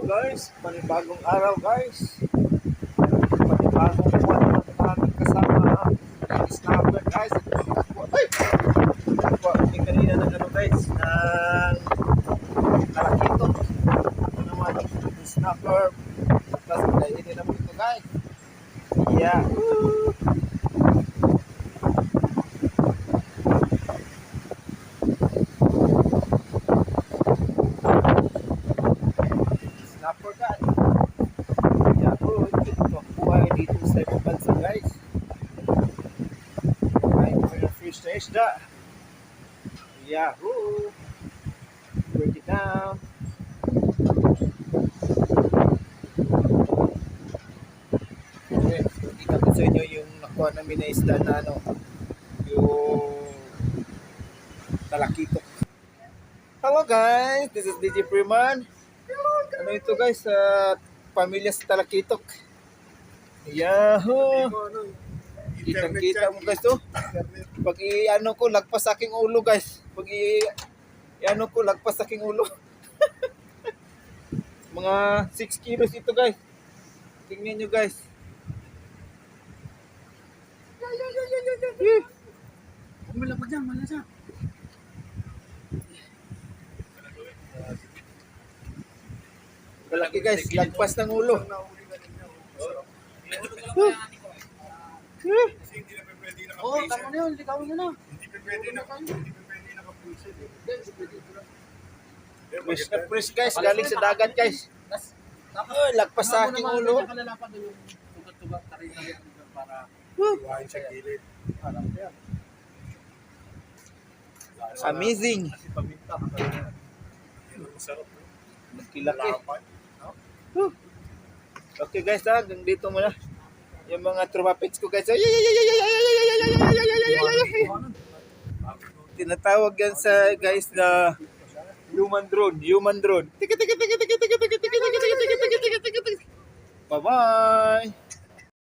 Guys, panibagong araw guys. Panibagong buwan na natin kasama. Snapper guys. Ay! Hindi kanina ng ano guys, ng kalakito. Ito naman, snapper. Tapos kainin naman ito guys. Yeah. Snapper guys. Yahoo! Ito ang buhay dito sa ibang bansa guys. Kain ko yung fish na isda. Yahoo! Break it down. Okay, kita ko sa inyo yung nakuha namin na isda na ano, yung talakitok. Hello guys, this is DJ Freeman. Ano ito guys, pamilya sa talakitok. Yahoo! Kitang-kita mo guys to. Pag i-ano ko, lagpas sa aking ulo guys. Pag i-ano ko, lagpas sa aking ulo. Mga 6 kilos ito guys. Tingnan nyo guys. Umila pa dyan, malasa. Malaki guys, lagpas ng ulo. Oo, tama na yun, ligawin nyo na. Fresh na fresh guys, galing sa dagat guys. Ay, lagpas sa aking ulo. Amazing. Laki-laki. Okay guys, hanggang dito muna. Yung mga trumapits ko guys. Tinatawag yan sa guys na human drone. Bye-bye.